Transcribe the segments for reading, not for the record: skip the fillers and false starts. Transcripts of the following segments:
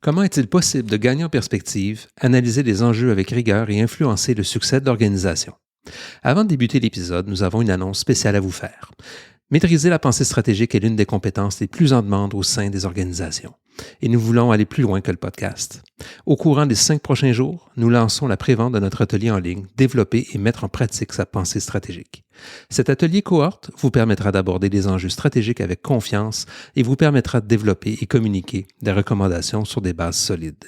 Comment est-il possible de gagner en perspective, analyser les enjeux avec rigueur et influencer le succès de l'organisation? Avant de débuter l'épisode, nous avons une annonce spéciale à vous faire. Maîtriser la pensée stratégique est l'une des compétences les plus en demande au sein des organisations. Et nous voulons aller plus loin que le podcast. Au courant des 5 prochains jours, nous lançons la prévente de notre atelier en ligne, Développer et mettre en pratique sa pensée stratégique. Cet atelier cohorte vous permettra d'aborder des enjeux stratégiques avec confiance et vous permettra de développer et communiquer des recommandations sur des bases solides.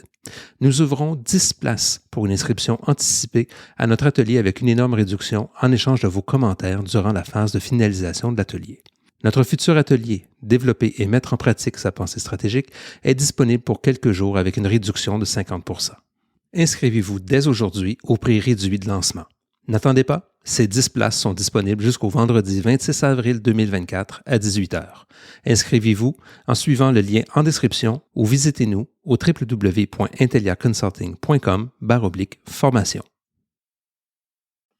Nous ouvrons 10 places pour une inscription anticipée à notre atelier avec une énorme réduction en échange de vos commentaires durant la phase de finalisation de l'atelier. Notre futur atelier, Développer et mettre en pratique sa pensée stratégique, est disponible pour quelques jours avec une réduction de 50%. Inscrivez-vous dès aujourd'hui au prix réduit de lancement. N'attendez pas, ces 10 places sont disponibles jusqu'au vendredi 26 avril 2024 à 18h. Inscrivez-vous en suivant le lien en description ou visitez-nous au www.intelliaconsulting.com/formation.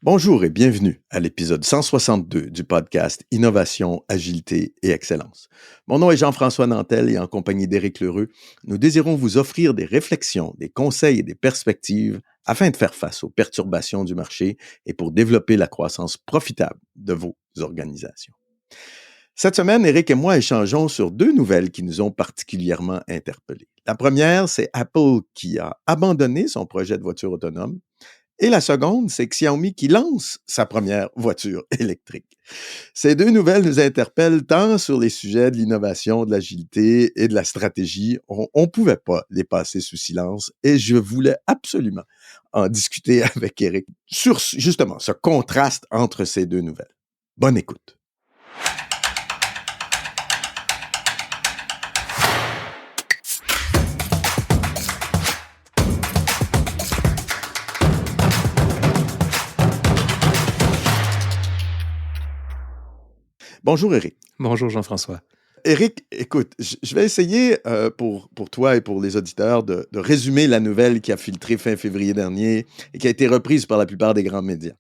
Bonjour et bienvenue à l'épisode 162 du podcast Innovation, Agilité et Excellence. Mon nom est Jean-François Nantel et en compagnie d'Éric Lheureux, nous désirons vous offrir des réflexions, des conseils et des perspectives afin de faire face aux perturbations du marché et pour développer la croissance profitable de vos organisations. Cette semaine, Éric et moi échangeons sur 2 nouvelles qui nous ont particulièrement interpellés. La première, c'est Apple qui a abandonné son projet de voiture autonome. Et la seconde, c'est Xiaomi qui lance sa première voiture électrique. Ces 2 nouvelles nous interpellent tant sur les sujets de l'innovation, de l'agilité et de la stratégie. On ne pouvait pas les passer sous silence et je voulais absolument en discuter avec Éric sur justement ce contraste entre ces 2 nouvelles. Bonne écoute. Bonjour Éric. Bonjour Jean-François. Éric, écoute, je vais essayer pour toi et pour les auditeurs de résumer la nouvelle qui a filtré fin février dernier et qui a été reprise par la plupart des grands médias.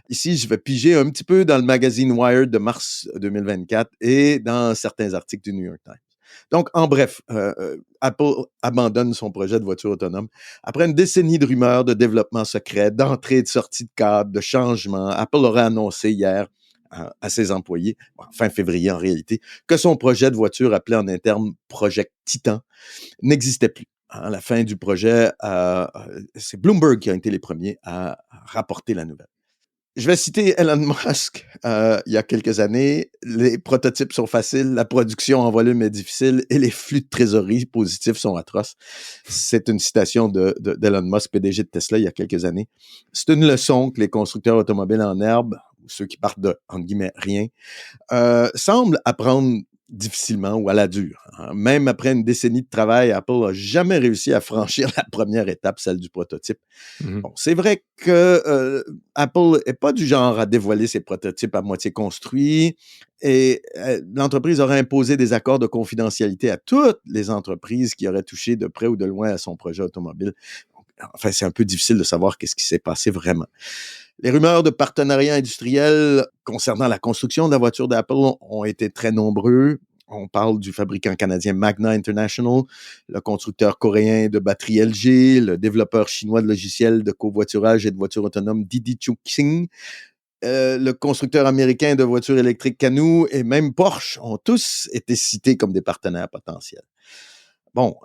Ici, je vais piger un petit peu dans le magazine Wired de mars 2024 et dans certains articles du New York Times. Donc, en bref, Apple abandonne son projet de voiture autonome. Après une décennie de rumeurs, de développement secret, d'entrée et de sortie de cadre, de changements, Apple aurait annoncé hier à ses employés, fin février en réalité, que son projet de voiture appelé en interne Project Titan n'existait plus. À la fin du projet, c'est Bloomberg qui a été les premiers à rapporter la nouvelle. Je vais citer Elon Musk. Il y a quelques années, les prototypes sont faciles, la production en volume est difficile et les flux de trésorerie positifs sont atroces. C'est une citation d'Elon Musk, PDG de Tesla, il y a quelques années. C'est une leçon que les constructeurs automobiles en herbe, ou ceux qui partent de, entre guillemets, rien, semblent apprendre difficilement ou à la dure. Même après une décennie de travail, Apple n'a jamais réussi à franchir la première étape, celle du prototype. Bon, c'est vrai que Apple n'est pas du genre à dévoiler ses prototypes à moitié construits et l'entreprise aurait imposé des accords de confidentialité à toutes les entreprises qui auraient touché de près ou de loin à son projet automobile. Enfin, c'est un peu difficile de savoir qu'est-ce qui s'est passé vraiment. Les rumeurs de partenariats industriels concernant la construction de la voiture d'Apple ont été très nombreux. On parle du fabricant canadien Magna International, le constructeur coréen de batteries LG, le développeur chinois de logiciels de covoiturage et de voitures autonomes Didi Chuxing, le constructeur américain de voitures électriques Canoo et même Porsche ont tous été cités comme des partenaires potentiels. Bon,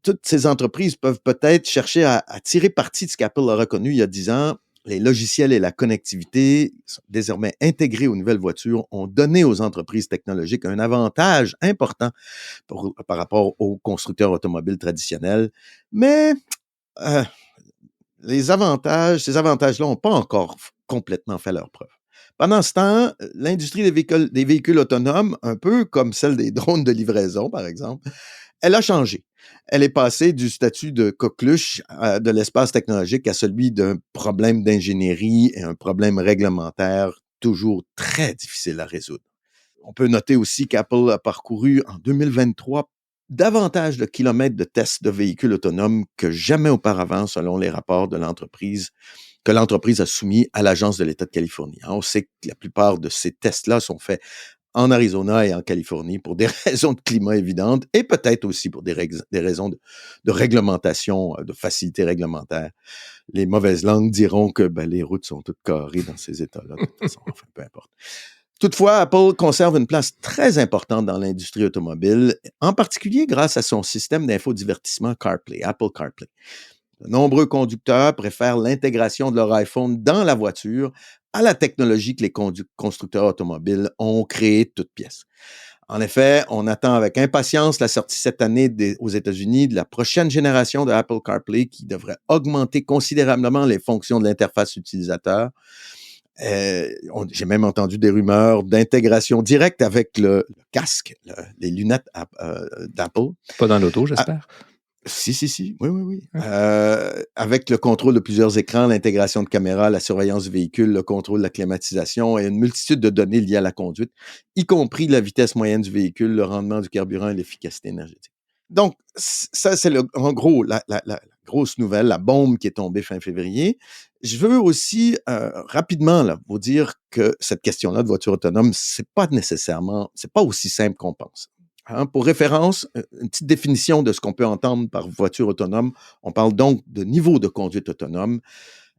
toutes ces entreprises peuvent peut-être chercher à tirer parti de ce qu'Apple a reconnu il y a 10 ans. Les logiciels et la connectivité sont désormais intégrés aux nouvelles voitures, ont donné aux entreprises technologiques un avantage important par rapport aux constructeurs automobiles traditionnels. Mais ces avantages-là n'ont pas encore complètement fait leur preuve. Pendant ce temps, l'industrie des véhicules autonomes, un peu comme celle des drones de livraison, par exemple, elle a changé. Elle est passée du statut de coqueluche de l'espace technologique à celui d'un problème d'ingénierie et un problème réglementaire toujours très difficile à résoudre. On peut noter aussi qu'Apple a parcouru en 2023 davantage de kilomètres de tests de véhicules autonomes que jamais auparavant, selon les rapports de l'entreprise, que l'entreprise a soumis à l'Agence de l'État de Californie. On sait que la plupart de ces tests-là sont faits en Arizona et en Californie pour des raisons de climat évidentes et peut-être aussi pour des raisons de réglementation, de facilité réglementaire. Les mauvaises langues diront que les routes sont toutes carrées dans ces États-là, de toute façon, enfin, peu importe. Toutefois, Apple conserve une place très importante dans l'industrie automobile, en particulier grâce à son système d'infodivertissement CarPlay, Apple CarPlay. De nombreux conducteurs préfèrent l'intégration de leur iPhone dans la voiture à la technologie que les constructeurs automobiles ont créée de toutes pièces. En effet, on attend avec impatience la sortie cette année aux États-Unis de la prochaine génération de Apple CarPlay qui devrait augmenter considérablement les fonctions de l'interface utilisateur. J'ai même entendu des rumeurs d'intégration directe avec le casque, les lunettes d'Apple. Pas dans l'auto, j'espère. Si. Oui. Avec le contrôle de plusieurs écrans, l'intégration de caméras, la surveillance du véhicule, le contrôle de la climatisation et une multitude de données liées à la conduite, y compris la vitesse moyenne du véhicule, le rendement du carburant et l'efficacité énergétique. Donc, ça, c'est en gros la grosse nouvelle, la bombe qui est tombée fin février. Je veux aussi rapidement vous dire que cette question-là de voiture autonome, c'est pas aussi simple qu'on pense. Pour référence, une petite définition de ce qu'on peut entendre par voiture autonome. On parle donc de niveau de conduite autonome.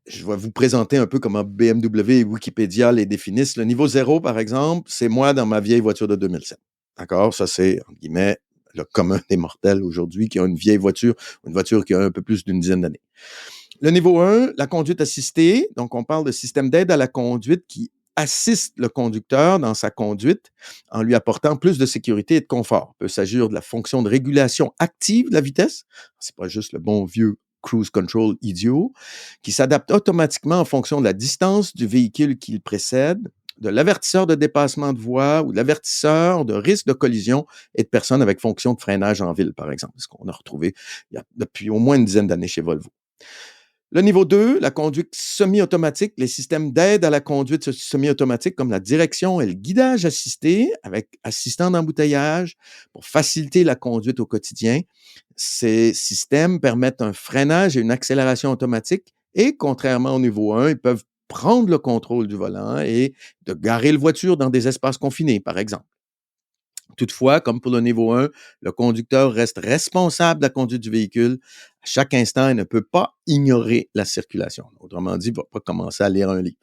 Je vais vous présenter un peu comment BMW et Wikipédia les définissent. Le niveau 0, par exemple, c'est moi dans ma vieille voiture de 2007. D'accord? Ça, c'est, entre guillemets, le commun des mortels aujourd'hui qui a une vieille voiture, une voiture qui a un peu plus d'une dizaine d'années. Le niveau 1, la conduite assistée. Donc, on parle de système d'aide à la conduite qui assiste le conducteur dans sa conduite en lui apportant plus de sécurité et de confort. Il peut s'agir de la fonction de régulation active de la vitesse. C'est pas juste le bon vieux cruise control idiot qui s'adapte automatiquement en fonction de la distance du véhicule qui le précède, de l'avertisseur de dépassement de voie ou de l'avertisseur de risque de collision et de personnes avec fonction de freinage en ville, par exemple, ce qu'on a retrouvé depuis au moins une dizaine d'années chez Volvo. Le niveau 2, la conduite semi-automatique, les systèmes d'aide à la conduite semi-automatique comme la direction et le guidage assisté avec assistant d'embouteillage pour faciliter la conduite au quotidien. Ces systèmes permettent un freinage et une accélération automatique et, contrairement au niveau 1, ils peuvent prendre le contrôle du volant et de garer la voiture dans des espaces confinés, par exemple. Toutefois, comme pour le niveau 1, le conducteur reste responsable de la conduite du véhicule à chaque instant et ne peut pas ignorer la circulation. Autrement dit, il ne va pas commencer à lire un livre.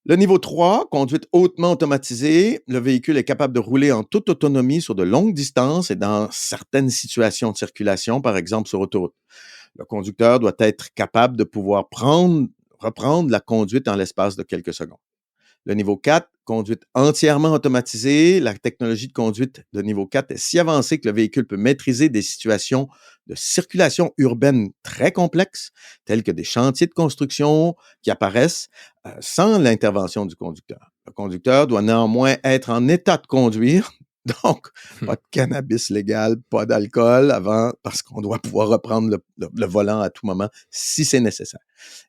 Le niveau 3, conduite hautement automatisée, le véhicule est capable de rouler en toute autonomie sur de longues distances et dans certaines situations de circulation, par exemple sur autoroute. Le conducteur doit être capable de pouvoir reprendre la conduite en l'espace de quelques secondes. Le niveau 4, conduite entièrement automatisée. La technologie de conduite de niveau 4 est si avancée que le véhicule peut maîtriser des situations de circulation urbaine très complexes, telles que des chantiers de construction qui apparaissent sans l'intervention du conducteur. Le conducteur doit néanmoins être en état de conduire, donc pas de cannabis légal, pas d'alcool avant, parce qu'on doit pouvoir reprendre le volant à tout moment si c'est nécessaire.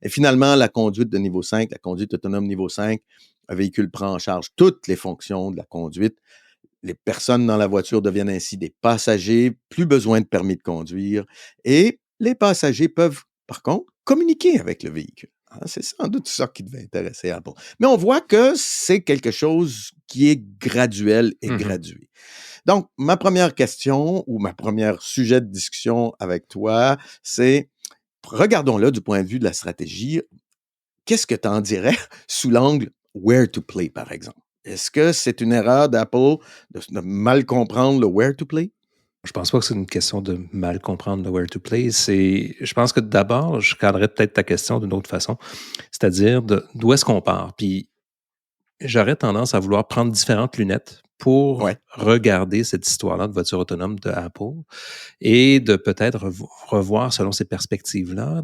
Et finalement, la conduite de niveau 5, la conduite autonome niveau 5, un véhicule prend en charge toutes les fonctions de la conduite. Les personnes dans la voiture deviennent ainsi des passagers, plus besoin de permis de conduire. Et les passagers peuvent, par contre, communiquer avec le véhicule. C'est sans doute ça qui devait intéresser Apple. Mais on voit que c'est quelque chose qui est graduel et gradué. Donc, ma première question ou ma première sujet de discussion avec toi, c'est, regardons-le du point de vue de la stratégie. Qu'est-ce que tu en dirais sous l'angle where to play, par exemple? Est-ce que c'est une erreur d'Apple de mal comprendre le where to play? Je pense pas que c'est une question de mal comprendre le where to play. Je pense que d'abord, je cadrerais peut-être ta question d'une autre façon, c'est-à-dire d'où est-ce qu'on part. Puis j'aurais tendance à vouloir prendre différentes lunettes pour regarder cette histoire-là de voiture autonome de Apple et de peut-être revoir selon ces perspectives-là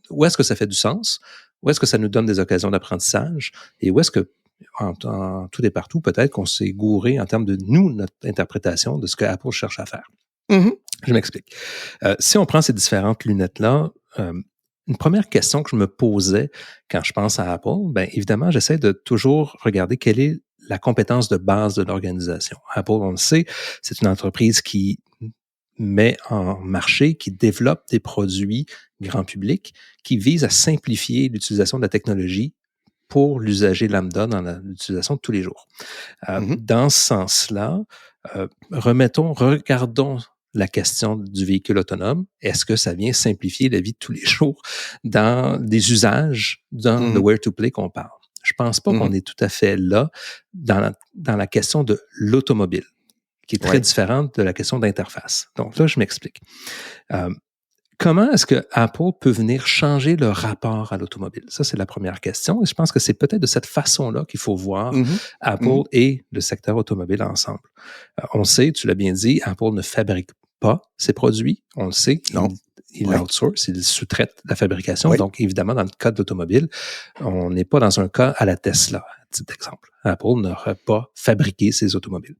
où est-ce que ça fait du sens, où est-ce que ça nous donne des occasions d'apprentissage et où est-ce que en tout et partout, peut-être qu'on s'est gouré en termes de notre interprétation de ce que Apple cherche à faire. Je m'explique. Si on prend ces différentes lunettes-là, une première question que je me posais quand je pense à Apple, bien évidemment, j'essaie de toujours regarder quelle est la compétence de base de l'organisation. Apple, on le sait, c'est une entreprise qui met en marché, qui développe des produits grand public, qui visent à simplifier l'utilisation de la technologie pour l'usager lambda dans l'utilisation de tous les jours. Mhm. Dans ce sens-là, regardons la question du véhicule autonome. Est-ce que ça vient simplifier la vie de tous les jours dans des usages, dans le Mhm. where to play qu'on parle? Je pense pas qu'on Mhm. est tout à fait là dans la question de l'automobile, qui est très Ouais. différente de la question d'interface. Donc là, je m'explique. Euh, Comment est-ce que Apple peut venir changer le rapport à l'automobile? Ça, c'est la première question. Et je pense que c'est peut-être de cette façon-là qu'il faut voir Mhm. Apple Mhm. et le secteur automobile ensemble. On sait, tu l'as bien dit, Apple ne fabrique pas ses produits. On le sait, Non. il Ouais. outsource, il sous-traite la fabrication. Ouais. Donc, évidemment, dans le cas de l'automobile, on n'est pas dans un cas à la Tesla, à titre d'exemple. Apple n'aurait pas fabriqué ses automobiles.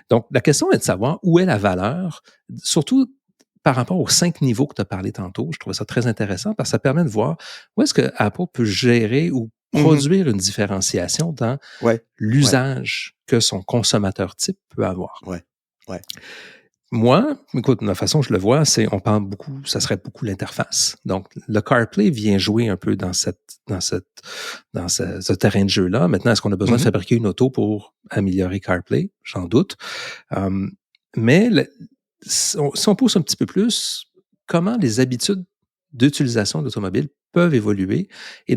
Donc, la question est de savoir où est la valeur, surtout par rapport aux 5 niveaux que tu as parlé tantôt. Je trouvais ça très intéressant parce que ça permet de voir où est-ce que Apple peut gérer ou Mhm. produire une différenciation dans Ouais. Ouais. l'usage que son consommateur type peut avoir. Ouais. Ouais. Moi, écoute, la façon dont je le vois, c'est on parle beaucoup, ça serait beaucoup l'interface. Donc, le CarPlay vient jouer un peu dans ce terrain de jeu-là. Maintenant, est-ce qu'on a besoin de Mhm. fabriquer une auto pour améliorer CarPlay? J'en doute. Euh, mais si on pousse un petit peu plus, comment les habitudes d'utilisation de l'automobile peuvent évoluer et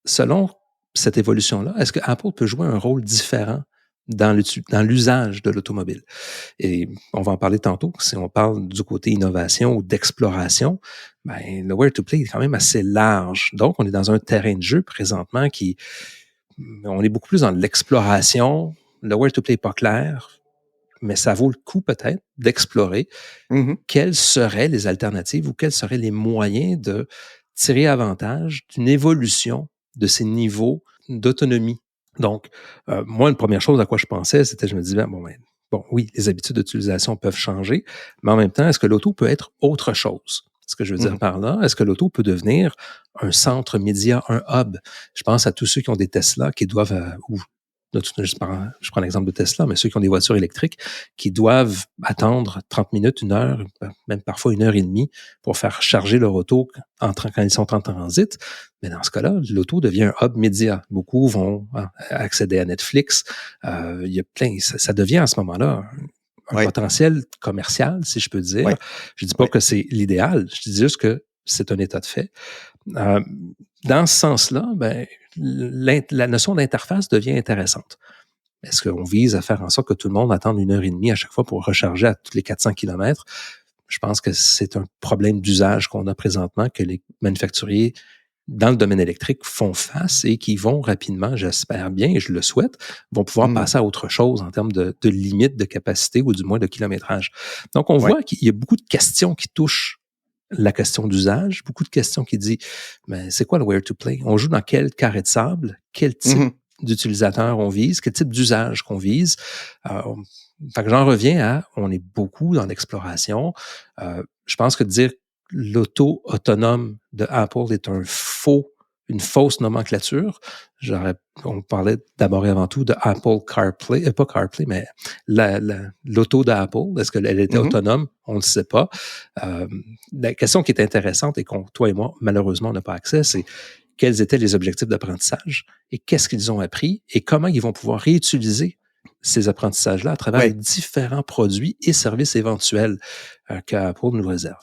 selon cette évolution-là, est-ce que Apple peut jouer un rôle différent dans l'usage de l'automobile? Et on va en parler tantôt. Si on parle du côté innovation ou d'exploration, ben, le where to play est quand même assez large. Donc, on est dans un terrain de jeu présentement on est beaucoup plus dans l'exploration. Le where to play n'est pas clair, mais ça vaut le coup peut-être d'explorer Mhm. quelles seraient les alternatives ou quels seraient les moyens de tirer avantage d'une évolution de ces niveaux d'autonomie. Donc, moi, une première chose à quoi je pensais, c'était, je me disais, bon, oui, les habitudes d'utilisation peuvent changer, mais en même temps, est-ce que l'auto peut être autre chose? Ce que je veux dire Mhm. par là, est-ce que l'auto peut devenir un centre média, un hub? Je pense à tous ceux qui ont des Tesla qui doivent, je prends l'exemple de Tesla, mais ceux qui ont des voitures électriques qui doivent attendre 30 minutes, une heure, même parfois une heure et demie pour faire charger leur auto quand ils sont en transit. Mais dans ce cas-là, l'auto devient un hub média. Beaucoup vont accéder à Netflix. Il y a plein, ça devient à ce moment-là un Ouais. potentiel commercial, si je peux dire. Ouais. Je dis pas Ouais. que c'est l'idéal, je dis juste que c'est un état de fait. Euh, dans ce sens-là, ben, la notion d'interface devient intéressante. Est-ce qu'on vise à faire en sorte que tout le monde attende une heure et demie à chaque fois pour recharger à tous les 400 kilomètres? Je pense que c'est un problème d'usage qu'on a présentement, que les manufacturiers dans le domaine électrique font face et qui vont rapidement, j'espère bien et je le souhaite, vont pouvoir Mhm. passer à autre chose en termes de limite de capacité ou du moins de kilométrage. Donc, on Ouais. voit qu'il y a beaucoup de questions qui touchent la question d'usage, beaucoup de questions qui disent, mais c'est quoi le where to play? On joue dans quel carré de sable? Quel type Mhm. d'utilisateur on vise? Quel type d'usage qu'on vise? Euh, Fait que j'en reviens on est beaucoup dans l'exploration. Je pense que dire l'auto autonome de Apple est une fausse nomenclature. On parlait d'abord et avant tout de Apple CarPlay, pas CarPlay, mais l'auto d'Apple. Est-ce qu'elle était Mhm. autonome? On ne le sait pas. Euh, la question qui est intéressante et qu'on, toi et moi, malheureusement, on n'a pas accès, c'est quels étaient les objectifs d'apprentissage et qu'est-ce qu'ils ont appris et comment ils vont pouvoir réutiliser ces apprentissages-là à travers les Ouais. différents produits et services éventuels qu'Apple nous réserve.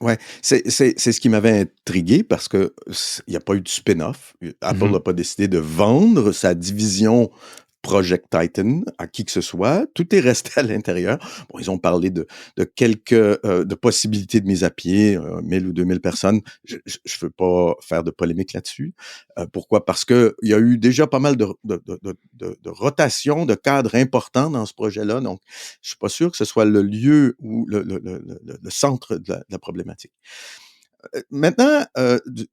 Ouais, c'est ce qui m'avait intrigué parce que il y a pas eu de spin-off. Apple Mhm. n'a pas décidé de vendre sa division Project Titan à qui que ce soit. Tout est resté à l'intérieur. Bon, ils ont parlé de quelques de possibilités de mise à pied, 1000 ou 2000 personnes. Je veux pas faire de polémique là-dessus. Pourquoi? Parce que il y a eu déjà pas mal de rotation de cadres importants dans ce projet-là. Donc, je suis pas sûr que ce soit le lieu ou le centre de la problématique. Maintenant,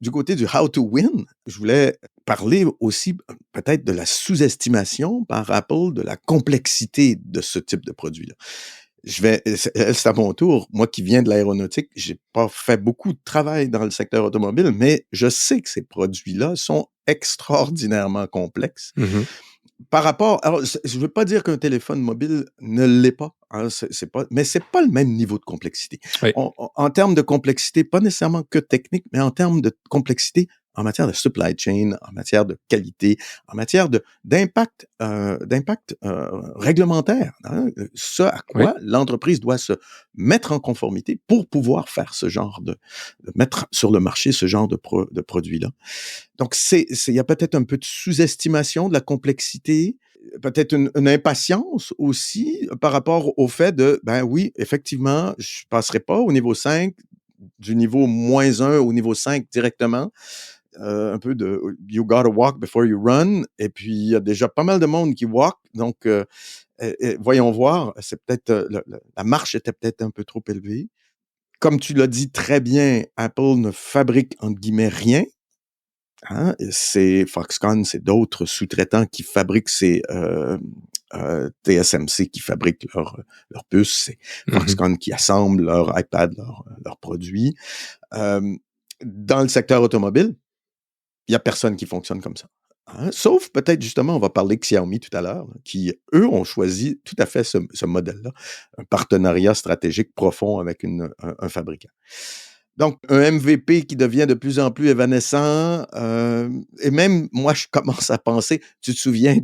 du côté du how to win, je voulais parler aussi peut-être de la sous-estimation par Apple de la complexité de ce type de produit-là. C'est à mon tour. Moi qui viens de l'aéronautique, j'ai pas fait beaucoup de travail dans le secteur automobile, mais je sais que ces produits-là sont extraordinairement complexes Mhm. par rapport alors je veux pas dire qu'un téléphone mobile ne l'est pas, hein, c'est pas mais c'est pas le même niveau de complexité. Oui. On en termes de complexité, pas nécessairement que technique, mais en termes de complexité en matière de supply chain, en matière de qualité, en matière d'impact réglementaire. Hein, ce à Oui. quoi l'entreprise doit se mettre en conformité pour pouvoir faire de mettre sur le marché ce genre de produit-là. Donc, il y a peut-être un peu de sous-estimation de la complexité, peut-être une impatience aussi par rapport au fait de, ben oui, effectivement, je passerai pas au niveau 5, du niveau -1 au niveau 5 directement. Un peu de you gotta walk before you run. Et puis, il y a déjà pas mal de monde qui walk. Donc, voyons voir, c'est peut-être la marche était peut-être un peu trop élevée. Comme tu l'as dit très bien, Apple ne fabrique entre guillemets rien. Hein, c'est Foxconn, c'est d'autres sous-traitants qui fabriquent TSMC qui fabrique leurs puces, c'est Mhm. Foxconn qui assemble leurs iPad, leurs produits. Dans le secteur automobile, il y a personne qui fonctionne comme ça. Hein? Sauf peut-être justement, on va parler de Xiaomi tout à l'heure, qui, eux, ont choisi tout à fait ce modèle-là, un partenariat stratégique profond avec un fabricant. Donc, un MVP qui devient de plus en plus évanescent, et même moi, je commence à penser, tu te souviens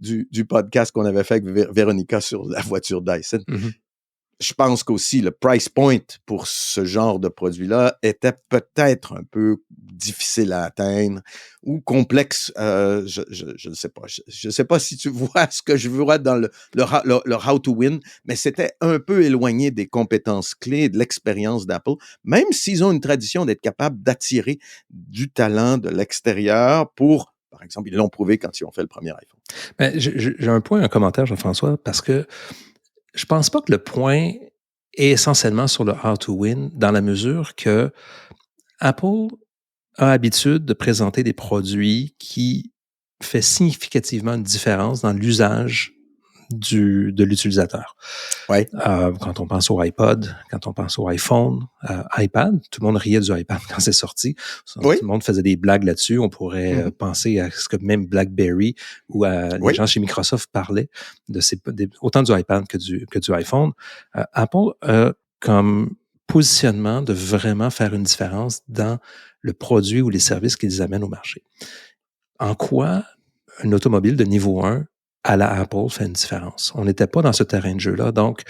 du podcast qu'on avait fait avec Véronica sur la voiture Dyson? Mhm. Je pense qu'aussi le price point pour ce genre de produit-là était peut-être un peu difficile à atteindre ou complexe. Je ne sais pas. Je ne sais pas si tu vois ce que je vois dans le How to Win, mais c'était un peu éloigné des compétences clés et de l'expérience d'Apple, même s'ils ont une tradition d'être capables d'attirer du talent de l'extérieur pour, par exemple, ils l'ont prouvé quand ils ont fait le premier iPhone. Ben, j'ai un point, un commentaire, Jean-François, parce que je pense pas que le point est essentiellement sur le how to win, dans la mesure que Apple a l'habitude de présenter des produits qui fait significativement une différence dans l'usage de l'utilisateur. Oui, Quand on pense au iPod, quand on pense au iPhone, iPad, tout le monde riait du iPad quand c'est sorti. Tout oui, le monde faisait des blagues là-dessus. On pourrait mhm, penser à ce que même BlackBerry ou les oui, gens chez Microsoft parlaient autant du iPad que du iPhone. Apple a comme positionnement de vraiment faire une différence dans le produit ou les services qu'ils amènent au marché. En quoi un automobile de niveau 1 à la Apple fait une différence? On n'était pas dans ce terrain de jeu-là. Donc,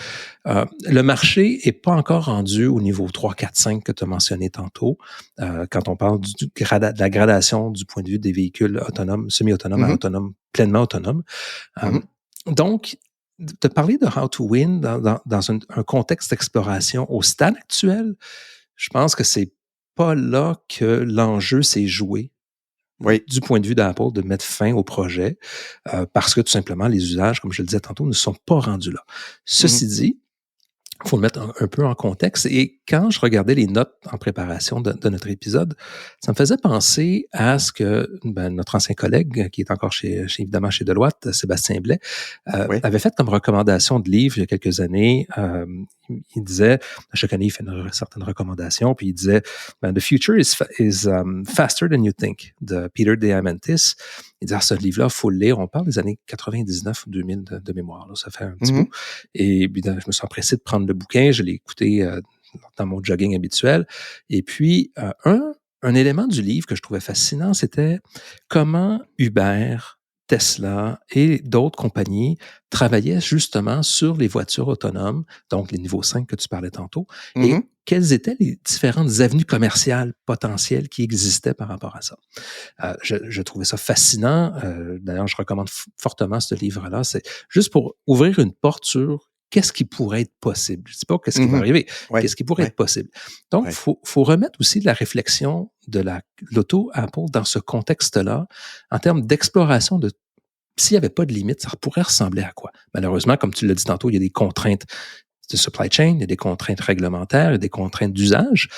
le marché n'est pas encore rendu au niveau 3, 4, 5 que tu as mentionné tantôt, quand on parle de la gradation du point de vue des véhicules autonomes, semi-autonomes à mhm, autonomes, pleinement autonomes. Euh, mhm, donc, de parler de How to Win dans un contexte d'exploration au stade actuel, je pense que c'est pas là que l'enjeu s'est joué oui, du point de vue d'Apple de mettre fin au projet parce que tout simplement les usages, comme je le disais tantôt, ne sont pas rendus là. mhm. Ceci dit, il faut le mettre un peu en contexte. Et quand je regardais les notes en préparation de notre épisode, ça me faisait penser à ce que notre ancien collègue, qui est encore évidemment chez Deloitte, Sébastien Blais, Oui. avait fait comme recommandation de livre il y a quelques années. Il disait, chaque année, il fait certaines recommandations, puis il disait, The future is faster than you think, de Peter Diamandis. Il dit, ce livre-là, il faut le lire. On parle des années 99 ou 2000 de mémoire. Là, ça fait un petit bout. Mhm, Et puis, je me suis empressé de prendre le bouquin. Je l'ai écouté dans mon jogging habituel. Et puis, un élément du livre que je trouvais fascinant, c'était comment Uber, Tesla et d'autres compagnies travaillaient justement sur les voitures autonomes, donc les niveaux 5 que tu parlais tantôt, et mhm. quelles étaient les différentes avenues commerciales potentielles qui existaient par rapport à ça. Je trouvais ça fascinant. D'ailleurs, je recommande fortement ce livre-là. C'est juste pour ouvrir une porte sur qu'est-ce qui pourrait être possible. Je ne dis pas qu'est-ce qui va Mhm. arriver, Ouais, qu'est-ce qui pourrait ouais, être possible. Donc, ouais. faut remettre aussi de la réflexion de l'auto Apple dans ce contexte-là, en termes d'exploration de s'il n'y avait pas de limite, ça pourrait ressembler à quoi? Malheureusement, comme tu l'as dit tantôt, il y a des contraintes de supply chain, il y a des contraintes réglementaires, il y a des contraintes d'usage,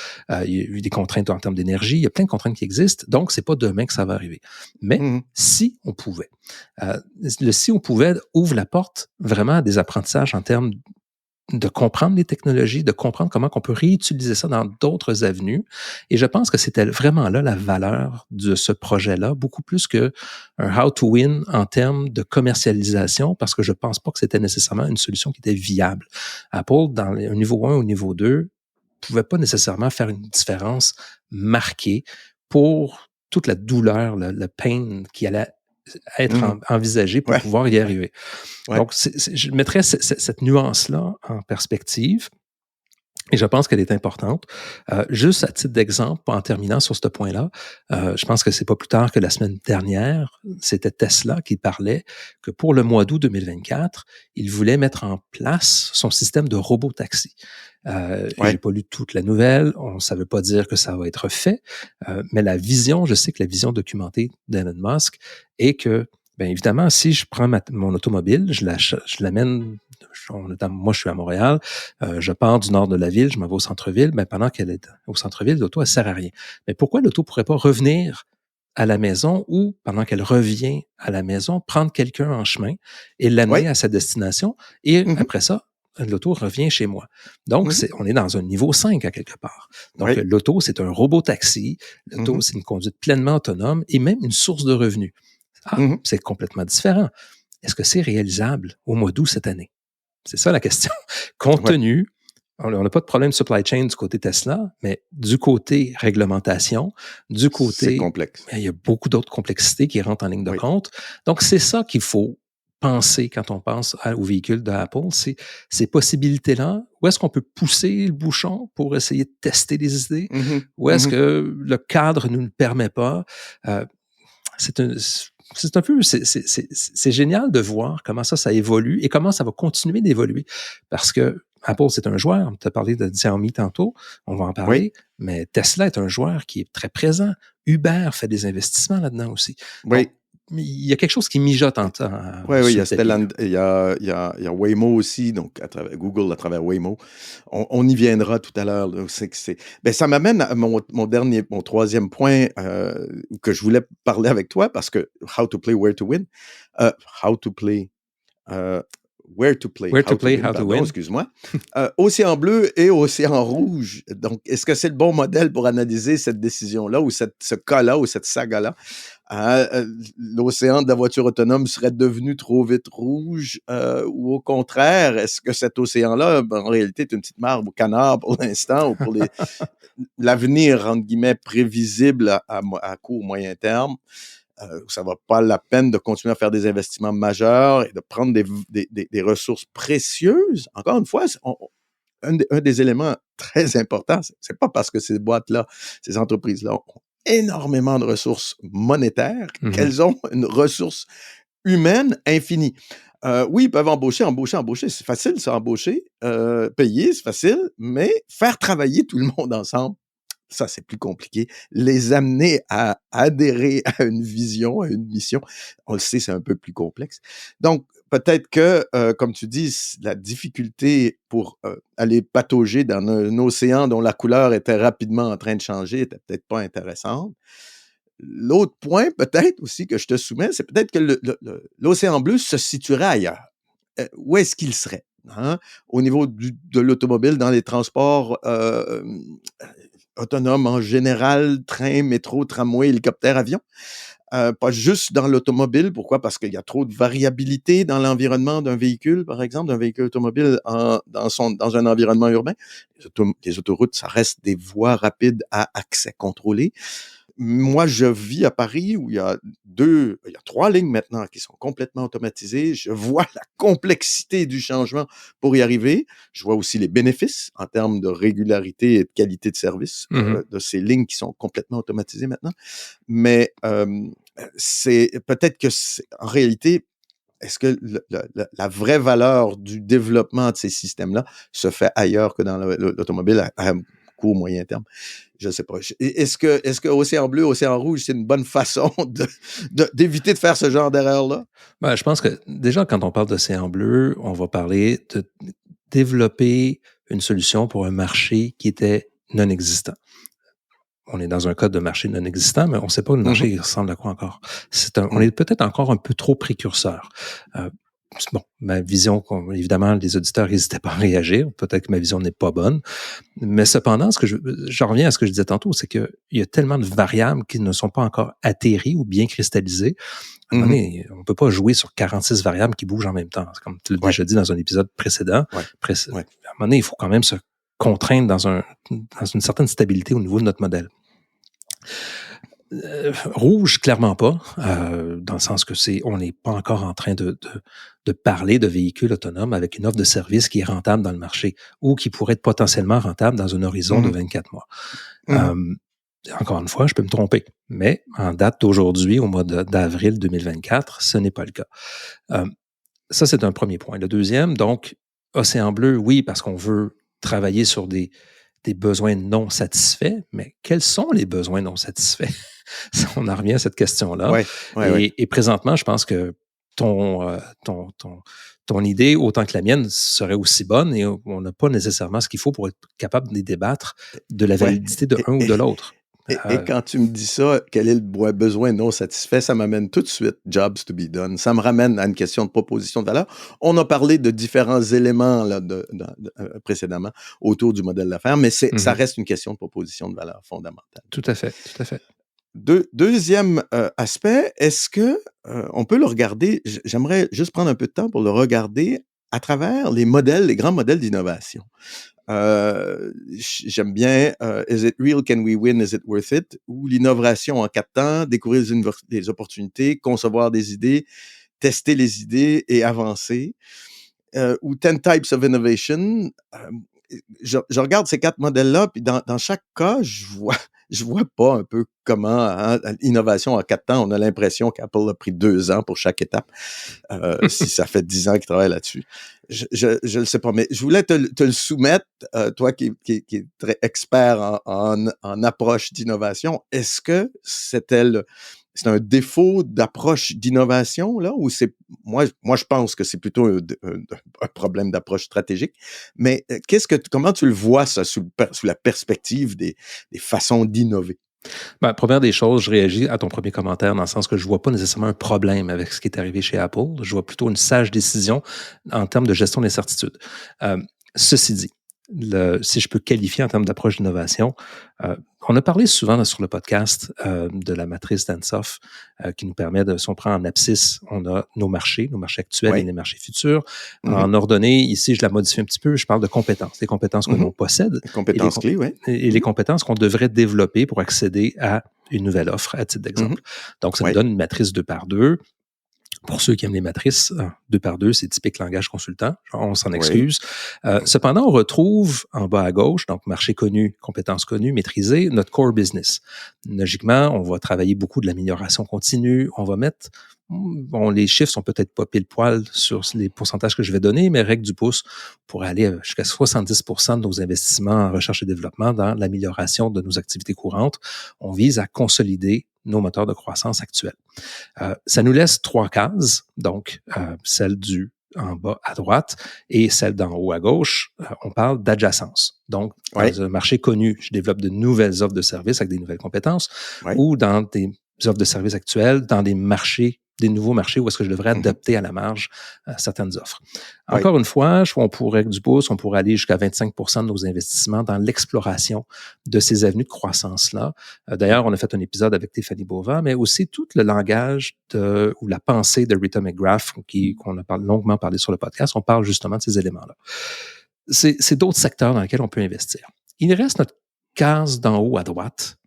il y a eu des contraintes en termes d'énergie, il y a plein de contraintes qui existent, donc c'est pas demain que ça va arriver. Mais Mhm. si on pouvait, le si on pouvait ouvre la porte vraiment à des apprentissages en termes de comprendre les technologies, de comprendre comment on peut réutiliser ça dans d'autres avenues. Et je pense que c'était vraiment là la valeur de ce projet-là, beaucoup plus qu'un how to win en termes de commercialisation, parce que je pense pas que c'était nécessairement une solution qui était viable. Apple, dans un niveau 1 ou niveau 2, pouvait pas nécessairement faire une différence marquée pour toute la douleur, le pain qui allait être Mhm. envisagé pour Ouais, pouvoir y ouais, arriver. ouais. Donc, je mettrais cette nuance-là en perspective. Et je pense qu'elle est importante. Juste à titre d'exemple, en terminant sur ce point-là, je pense que c'est pas plus tard que la semaine dernière, c'était Tesla qui parlait que pour le mois d'août 2024, il voulait mettre en place son système de robotaxi. J'ai Ouais. pas lu toute la nouvelle, ça veut pas dire que ça va être fait, mais la vision, je sais que la vision documentée d'Elon Musk est que, bien évidemment, si je prends mon automobile, je l'amène, moi je suis à Montréal, je pars du nord de la ville, je m'en vais au centre-ville, mais pendant qu'elle est au centre-ville, l'auto, elle sert à rien. Mais pourquoi l'auto pourrait pas revenir à la maison ou, pendant qu'elle revient à la maison, prendre quelqu'un en chemin et l'amener Ouais. à sa destination et Mhm. après ça, l'auto revient chez moi. Donc, Mhm. on est dans un niveau 5 à quelque part. Donc, Ouais. l'auto, c'est un robot-taxi. L'auto, Mhm. c'est une conduite pleinement autonome et même une source de revenus. Ah, Mhm. c'est complètement différent. Est-ce que c'est réalisable au mois d'août cette année? C'est ça la question. Compte Ouais. tenu, on n'a pas de problème supply chain du côté Tesla, mais du côté réglementation, du C'est côté, complexe. il y a beaucoup d'autres complexités qui rentrent en ligne de Oui. compte. Donc, c'est ça qu'il faut penser quand on pense aux véhicules d'Apple, c'est ces possibilités-là. Où est-ce qu'on peut pousser le bouchon pour essayer de tester des idées? Mhm. Où est-ce Mhm. que le cadre ne nous le permet pas? Euh, c'est un, c'est un peu, c'est génial de voir comment ça évolue et comment ça va continuer d'évoluer. Parce que Apple, c'est un joueur. Tu as parlé de Xiaomi tantôt, on va en Oui. parler, mais Tesla est un joueur qui est très présent. Uber fait des investissements là-dedans aussi. Donc, Oui. il y a quelque chose qui mijote Oui, oui, il sur y le a tapis, Stellant, là. il y a Waymo aussi, donc à travers Google, à travers Waymo. On y viendra tout à l'heure. Là. Ben, ça m'amène à mon troisième point que je voulais parler avec toi parce que How to play, where to win. Euh, how to play, euh, where to play, Where to how to play, win, how to pardon, win. excuse-moi. Océan bleu et océan rouge. Donc, est-ce que c'est le bon modèle pour analyser cette décision-là ou ce cas-là ou cette saga-là? L'océan de la voiture autonome serait devenu trop vite rouge ou au contraire, est-ce que cet océan-là, ben, en réalité, est une petite marbre au canard pour l'instant ou pour l'avenir, entre guillemets, prévisible à court, moyen terme? Ça ne va pas la peine de continuer à faire des investissements majeurs et de prendre des ressources précieuses. Encore une fois, un des éléments très importants, c'est pas parce que ces boîtes-là, ces entreprises-là ont énormément de ressources monétaires Mhm. qu'elles ont une ressource humaine infinie. Oui, ils peuvent embaucher. C'est facile, ça, embaucher. Payer, c'est facile, mais faire travailler tout le monde ensemble, ça, c'est plus compliqué. Les amener à adhérer à une vision, à une mission, on le sait, c'est un peu plus complexe. Donc, peut-être que, comme tu dis, la difficulté pour aller patauger dans un océan dont la couleur était rapidement en train de changer était peut-être pas intéressante. L'autre point, peut-être aussi, que je te soumets, c'est peut-être que l'océan bleu se situerait ailleurs. Où est-ce qu'il serait? Hein? Au niveau de l'automobile, dans les transports autonomes en général, train, métro, tramway, hélicoptère, avion. Pas juste dans l'automobile. Pourquoi? Parce qu'il y a trop de variabilité dans l'environnement d'un véhicule, par exemple, d'un véhicule automobile dans un environnement urbain. Les autoroutes, ça reste des voies rapides à accès contrôlé. Moi, je vis à Paris où il y a 3 lignes maintenant qui sont complètement automatisées. Je vois la complexité du changement pour y arriver. Je vois aussi les bénéfices en termes de régularité et de qualité de service Mhm. de ces lignes qui sont complètement automatisées maintenant. Mais c'est peut-être que en réalité, est-ce que la vraie valeur du développement de ces systèmes-là se fait ailleurs que dans l'automobile à court, moyen terme? Je ne sais pas. Est-ce que océan bleu, océan rouge, c'est une bonne façon d'éviter de faire ce genre d'erreur-là? Ben, je pense que déjà, quand on parle d'océan bleu, on va parler de développer une solution pour un marché qui était non existant. On est dans un code de marché non existant, mais on ne sait pas le Mhm. marché il ressemble à quoi encore. On Mhm. est peut-être encore un peu trop précurseur. Euh, bon, ma vision, évidemment, les auditeurs n'hésitaient pas à réagir. Peut-être que ma vision n'est pas bonne. Mais cependant, je reviens à ce que je disais tantôt, c'est qu'il y a tellement de variables qui ne sont pas encore atterries ou bien cristallisées. À un moment Mhm. donné, on ne peut pas jouer sur 46 variables qui bougent en même temps. C'est comme tu l'as Ouais, déjà dit dans un épisode précédent. ouais, À un ouais. moment donné, il faut quand même se contraindre dans une certaine stabilité au niveau de notre modèle. Rouge, clairement pas, dans le sens que on n'est pas encore en train de parler de véhicules autonomes avec une offre de service qui est rentable dans le marché ou qui pourrait être potentiellement rentable dans un horizon de Mhm, 24 mois. mhm. Encore une fois, je peux me tromper, mais en date d'aujourd'hui, au mois d'avril 2024, ce n'est pas le cas. Euh, Ça, c'est un premier point. Le deuxième, donc, Océan Bleu, oui, parce qu'on veut travailler sur des besoins non satisfaits, mais quels sont les besoins non satisfaits? On en revient à cette question-là. Ouais, ouais, ouais. Et présentement, je pense que ton, ton, ton, ton idée, autant que la mienne, serait aussi bonne et on n'a pas nécessairement ce qu'il faut pour être capable de débattre de la Ouais. validité de Et, un ou et- de l'autre. et Euh, quand tu me dis ça, quel est le besoin non satisfait, ça m'amène tout de suite jobs to be done. Ça me ramène à une question de proposition de valeur. On a parlé de différents éléments là, précédemment autour du modèle d'affaires, mais ça mhm. reste une question de proposition de valeur fondamentale. Tout à fait, tout à fait. Deuxième aspect, est-ce que on peut le regarder, j'aimerais juste prendre un peu de temps pour le regarder à travers les modèles, les grands modèles d'innovation. J'aime bien Is it real? Can we win? Is it worth it? Ou l'innovation en 4 temps, découvrir des opportunités, concevoir des idées, tester les idées et avancer. Ou 10 types of innovation. Je regarde ces 4 modèles-là, puis dans chaque cas, je vois pas un peu comment, hein, l'innovation en 4 temps, on a l'impression qu'Apple a pris 2 ans pour chaque étape, si ça fait 10 ans qu'il travaille là-dessus. Je le sais pas, mais je voulais te le soumettre, toi qui est très expert en approche d'innovation. Est-ce que c'est un défaut d'approche d'innovation, là, ou moi, je pense que c'est plutôt un problème d'approche stratégique. Mais comment tu le vois, ça, sous la perspective des façons d'innover? Ben, première des choses, je réagis à ton premier commentaire dans le sens que je vois pas nécessairement un problème avec ce qui est arrivé chez Apple. Je vois plutôt une sage décision en termes de gestion des certitudes. Euh, Ceci dit, si je peux qualifier en termes d'approche d'innovation, on a parlé souvent sur le podcast de la matrice d'Ansoff qui nous permet de, si on prend en abscisse, on a nos marchés actuels et Oui. les marchés futurs. Mhm. En ordonnée, ici, je la modifie un petit peu, je parle de compétences, les compétences que Mhm. l'on possède et Compétences clés, oui. les Mhm. compétences qu'on devrait développer pour accéder à une nouvelle offre, à titre Mhm. d'exemple. Donc, ça nous Oui. donne une matrice 2 par 2. Pour ceux qui aiment les matrices, 2 par 2, c'est typique langage consultant. On s'en Oui. excuse. Cependant, on retrouve en bas à gauche, donc marché connu, compétences connues, maîtrisées, notre core business. Logiquement, on va travailler beaucoup de l'amélioration continue. On va mettre, bon, les chiffres sont peut-être pas pile poil sur les pourcentages que je vais donner, mais règle du pouce pour aller jusqu'à 70% de nos investissements en recherche et développement dans l'amélioration de nos activités courantes. On vise à consolider nos moteurs de croissance actuels. Ça nous laisse 3 cases, donc celle du en bas à droite et celle d'en haut à gauche. On parle d'adjacence. Donc, Oui. dans un marché connu, je développe de nouvelles offres de services avec des nouvelles compétences Oui. ou dans des offres de services actuelles, dans des nouveaux marchés où est-ce que je devrais Mhm. adapter à la marge certaines offres. Oui. Encore une fois, on pourrait, du pouce, on pourrait aller jusqu'à 25% de nos investissements dans l'exploration de ces avenues de croissance-là. D'ailleurs, on a fait un épisode avec Tiffany Bova, mais aussi tout le langage ou la pensée de Rita McGrath, qu'on a longuement parlé sur le podcast. On parle justement de ces éléments-là. C'est d'autres secteurs dans lesquels on peut investir. Il reste notre case d'en haut à droite.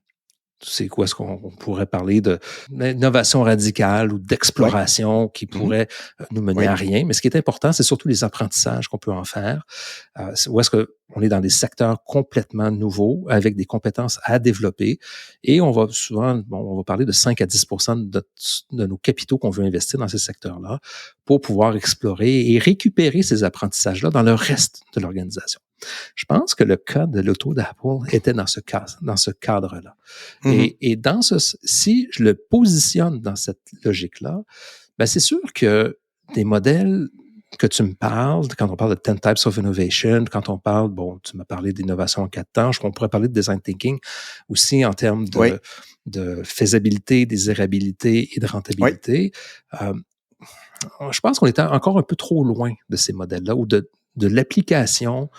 C'est quoi ce qu'on pourrait parler d'innovation radicale ou Oui. d'exploration qui Mhm. pourrait nous mener Oui. à rien. Mais ce qui est important, c'est surtout les apprentissages qu'on peut en faire. Où est-ce qu'on est dans des secteurs complètement nouveaux avec des compétences à développer et on va souvent, on va parler de 5 à 10 de nos capitaux qu'on veut investir dans ces secteurs-là pour pouvoir explorer et récupérer ces apprentissages-là dans le reste de l'organisation. Je pense que le cas de l'auto d'Apple était dans ce cadre-là. Mhm. Et si je le positionne dans cette logique-là, ben c'est sûr que des modèles que tu me parles, quand on parle de 10 types of innovation, quand on parle, bon, tu m'as parlé d'innovation en 4 temps, on pourrait parler de design thinking aussi en termes Oui. de faisabilité, désirabilité et de Oui. rentabilité. Euh, je pense qu'on est encore un peu trop loin de ces modèles-là ou de l'application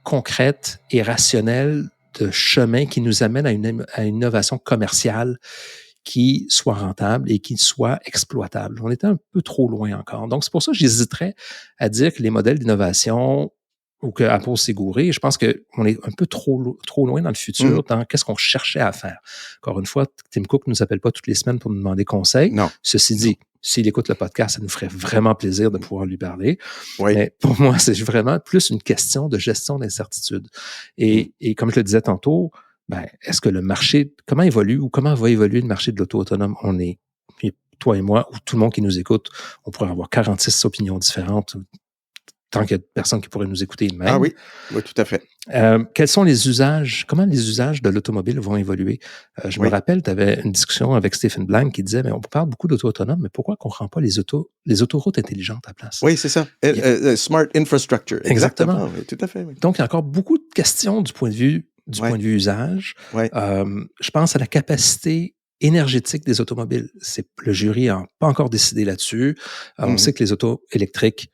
concrète et rationnelle de chemin qui nous amène à une innovation commerciale qui soit rentable et qui soit exploitable. On était un peu trop loin encore. Donc, c'est pour ça que j'hésiterais à dire que les modèles d'innovation ou que Apple s'est gouré. Je pense qu'on est un peu trop loin dans le futur, dans qu'est-ce qu'on cherchait à faire. Encore une fois, Tim Cook ne nous appelle pas toutes les semaines pour nous demander conseil. Non. Ceci dit, s'il écoute le podcast, ça nous ferait vraiment plaisir de pouvoir lui parler. Oui. Mais pour moi, c'est vraiment plus une question de gestion d'incertitude. Et comme je le disais tantôt, est-ce que le marché, comment évolue ou comment va évoluer le marché de l'auto autonome? Toi et moi, ou tout le monde qui nous écoute, on pourrait avoir 46 opinions différentes, tant qu'il y a personne qui pourrait nous écouter de même. Ah oui, tout à fait. Quels sont les usages, comment les usages de l'automobile vont évoluer? Je me rappelle, tu avais une discussion avec Stephen Blank qui disait, mais on parle beaucoup d'auto autonome, mais pourquoi qu'on ne rend pas les autoroutes intelligentes à place? Oui, c'est ça. Smart infrastructure. Exactement. Oui, tout à fait. Oui. Donc, il y a encore beaucoup de questions du point de vue usage. Ouais. Je pense à la capacité énergétique des automobiles. Le jury n'a pas encore décidé là-dessus. On sait que les autos électriques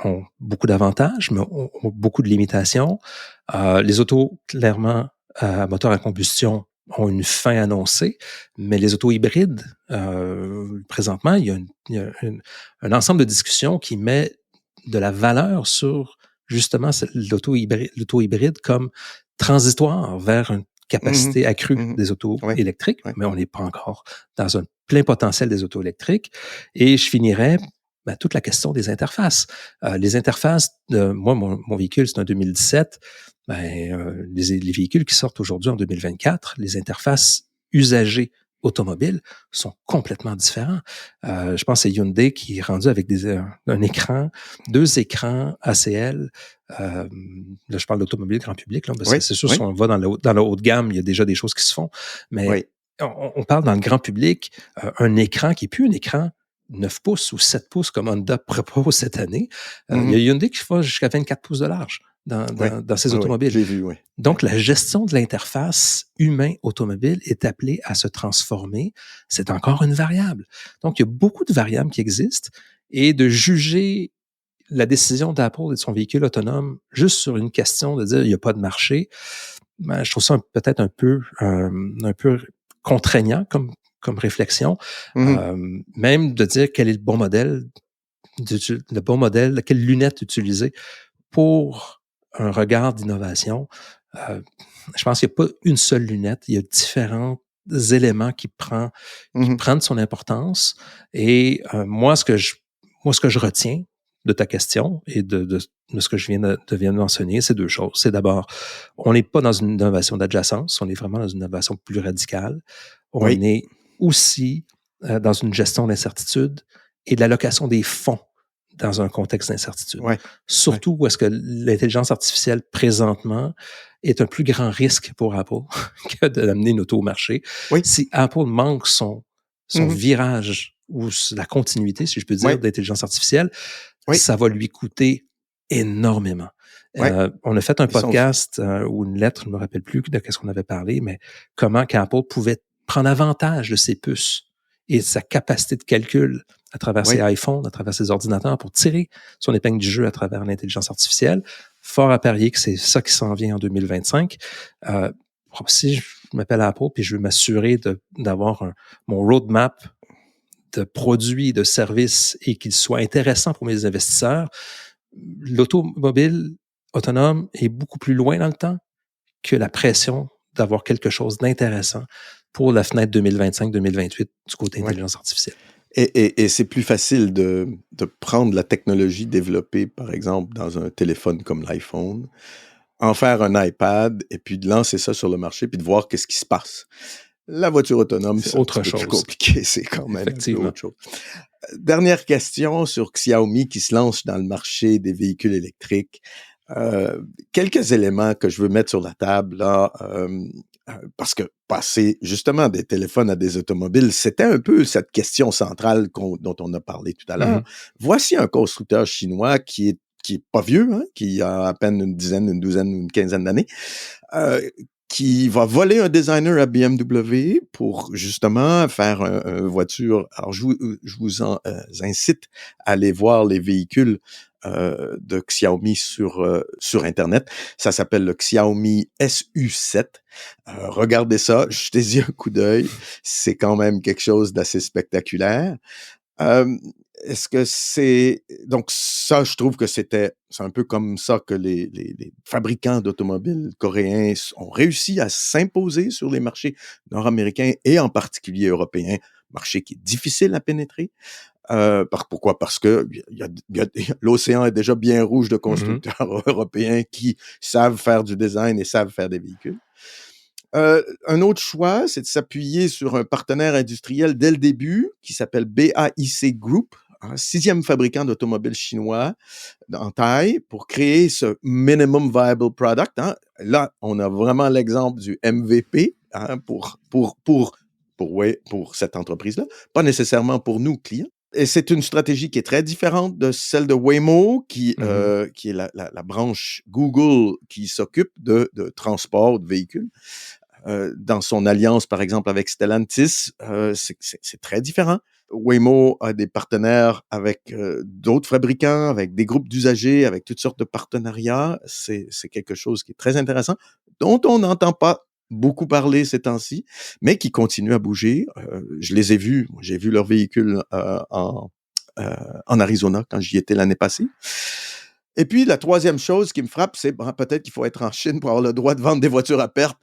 ont beaucoup d'avantages, mais ont beaucoup de limitations. Les autos, clairement, à moteur à combustion ont une fin annoncée, mais les autos hybrides, présentement, il y a un ensemble de discussions qui met de la valeur sur justement l'auto hybride comme transitoire vers une capacité accrue des autos électriques, mais on n'est pas encore dans un plein potentiel des autos électriques. Et je finirais toute la question des interfaces. Les interfaces, moi, mon véhicule, c'est un 2017. Les véhicules qui sortent aujourd'hui en 2024, les interfaces usagées automobiles sont complètement différents. Je pense que c'est Hyundai qui est rendu avec un écran, 2 écrans ACL. Là, je parle d'automobile grand public. Là, parce que c'est sûr, si on va dans le haut de gamme, il y a déjà des choses qui se font. Mais on parle dans le grand public, un écran qui n'est plus un écran 9 pouces ou 7 pouces comme Honda propose cette année. Il y a Hyundai qui va jusqu'à 24 pouces de large dans ses automobiles. J'ai vu, oui. Donc, la gestion de l'interface humain-automobile est appelée à se transformer. C'est encore une variable. Donc, il y a beaucoup de variables qui existent et de juger la décision d'Apple et de son véhicule autonome juste sur une question de dire il n'y a pas de marché, je trouve ça peut-être un peu contraignant comme réflexion. Même de dire quel est le bon modèle, quelle lunette utiliser pour un regard d'innovation. Je pense qu'il n'y a pas une seule lunette, il y a différents éléments qui prennent son importance. Et moi, ce que je retiens de ta question et de ce que je viens de mentionner, c'est 2 choses. C'est d'abord, on n'est pas dans une innovation d'adjacence, on est vraiment dans une innovation plus radicale. On est aussi dans une gestion d'incertitude et de l'allocation des fonds dans un contexte d'incertitude. Surtout où est-ce que l'intelligence artificielle, présentement, est un plus grand risque pour Apple que d'amener une auto au marché. Si Apple manque son virage ou la continuité, si je peux dire, d'intelligence artificielle, ça va lui coûter énormément. On a fait un podcast ou une lettre, je ne me rappelle plus de ce qu'on avait parlé, mais comment qu'Apple pouvait prendre avantage de ses puces et de sa capacité de calcul à travers ses iPhones, à travers ses ordinateurs, pour tirer son épingle du jeu à travers l'intelligence artificielle. Fort à parier que c'est ça qui s'en vient en 2025. Si je m'appelle Apple puis je veux m'assurer d'avoir mon roadmap de produits, de services et qu'il soit intéressant pour mes investisseurs, l'automobile autonome est beaucoup plus loin dans le temps que la pression d'avoir quelque chose d'intéressant pour la fenêtre 2025-2028 du côté intelligence artificielle. Et c'est plus facile de prendre la technologie développée, par exemple, dans un téléphone comme l'iPhone, en faire un iPad et puis de lancer ça sur le marché puis de voir qu'est-ce qui se passe. La voiture autonome, c'est autre chose. Plus compliqué, c'est quand même autre chose. Dernière question sur Xiaomi qui se lance dans le marché des véhicules électriques. Quelques éléments que je veux mettre sur la table là, parce que passer justement des téléphones à des automobiles, c'était un peu cette question centrale dont on a parlé tout à l'heure. Voici un constructeur chinois qui est pas vieux, hein, qui a à peine une dizaine, une douzaine, une quinzaine d'années, qui va voler un designer à BMW pour justement faire une voiture. Alors, je vous incite à aller voir les véhicules de Xiaomi sur Internet. Ça s'appelle le Xiaomi SU7. Regardez ça, jetez-y un coup d'œil. C'est quand même quelque chose d'assez spectaculaire. est-ce que c'est... Donc ça, je trouve que c'est un peu comme ça que les fabricants d'automobiles coréens ont réussi à s'imposer sur les marchés nord-américains et en particulier européens, marché qui est difficile à pénétrer. Pourquoi? Parce que l'océan est déjà bien rouge de constructeurs européens qui savent faire du design et savent faire des véhicules. Un autre choix, c'est de s'appuyer sur un partenaire industriel dès le début qui s'appelle BAIC Group, un 6e fabricant d'automobiles chinois en taille pour créer ce Minimum Viable Product. Hein. Là, on a vraiment l'exemple du MVP pour cette entreprise-là, pas nécessairement pour nous, clients. Et c'est une stratégie qui est très différente de celle de Waymo, qui est la branche Google qui s'occupe de transport de véhicules. Dans son alliance, par exemple, avec Stellantis, c'est très différent. Waymo a des partenaires avec d'autres fabricants, avec des groupes d'usagers, avec toutes sortes de partenariats. C'est quelque chose qui est très intéressant, dont on n'entend pas beaucoup parler ces temps-ci, mais qui continue à bouger. Je les ai vus, j'ai vu leurs véhicules en Arizona quand j'y étais l'année passée. Et puis, la troisième chose qui me frappe, c'est peut-être qu'il faut être en Chine pour avoir le droit de vendre des voitures à perte.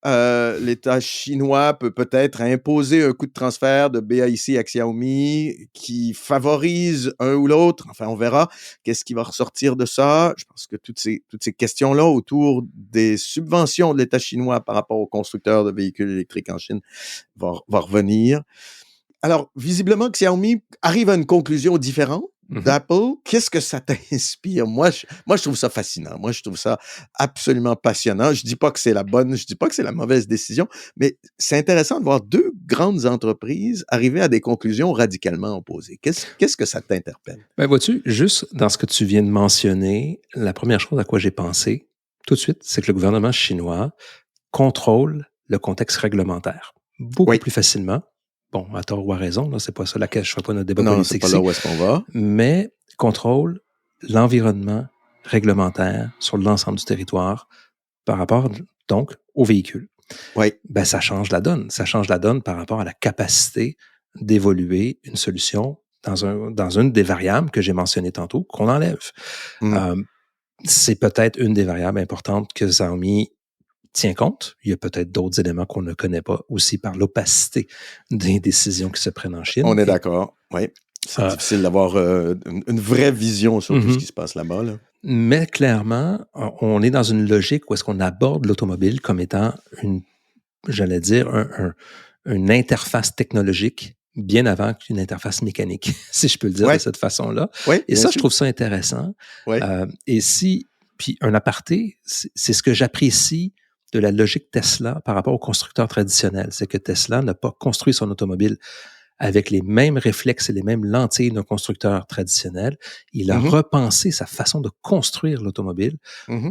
L'État chinois peut peut-être imposer un coût de transfert de BAIC à Xiaomi qui favorise un ou l'autre. Enfin, on verra qu'est-ce qui va ressortir de ça. Je pense que toutes ces questions-là autour des subventions de l'État chinois par rapport aux constructeurs de véhicules électriques en Chine va revenir. Alors, visiblement, Xiaomi arrive à une conclusion différente d'Apple. Qu'est-ce que ça t'inspire? Moi, je trouve ça fascinant. Moi, je trouve ça absolument passionnant. Je dis pas que c'est la bonne, je dis pas que c'est la mauvaise décision, mais c'est intéressant de voir deux grandes entreprises arriver à des conclusions radicalement opposées. Qu'est-ce que ça t'interpelle? Ben, vois-tu, juste dans ce que tu viens de mentionner, la première chose à quoi j'ai pensé tout de suite, c'est que le gouvernement chinois contrôle le contexte réglementaire beaucoup plus facilement. Bon, à tort ou à raison, là, c'est pas ça laquelle je ne ferai pas notre débat politique. Non, c'est pas là où est-ce qu'on va. Mais contrôle l'environnement réglementaire sur l'ensemble du territoire par rapport, donc, aux véhicules. Oui. Ben, ça change la donne. Ça change la donne par rapport à la capacité d'évoluer une solution dans une des variables que j'ai mentionnées tantôt, qu'on enlève. C'est peut-être une des variables importantes que Xiaomi tient compte. Il y a peut-être d'autres éléments qu'on ne connaît pas aussi par l'opacité des décisions qui se prennent en Chine. On est d'accord, oui. C'est difficile d'avoir une vraie vision sur tout ce qui se passe là-bas. Là. Mais clairement, on est dans une logique où est-ce qu'on aborde l'automobile comme étant une interface technologique bien avant qu'une interface mécanique, si je peux le dire de cette façon-là. Ouais, et ça, je trouve ça intéressant. Ouais. Puis un aparté, c'est ce que j'apprécie de la logique Tesla par rapport aux constructeurs traditionnels. C'est que Tesla n'a pas construit son automobile avec les mêmes réflexes et les mêmes lentilles d'un constructeur traditionnel. Il a repensé sa façon de construire l'automobile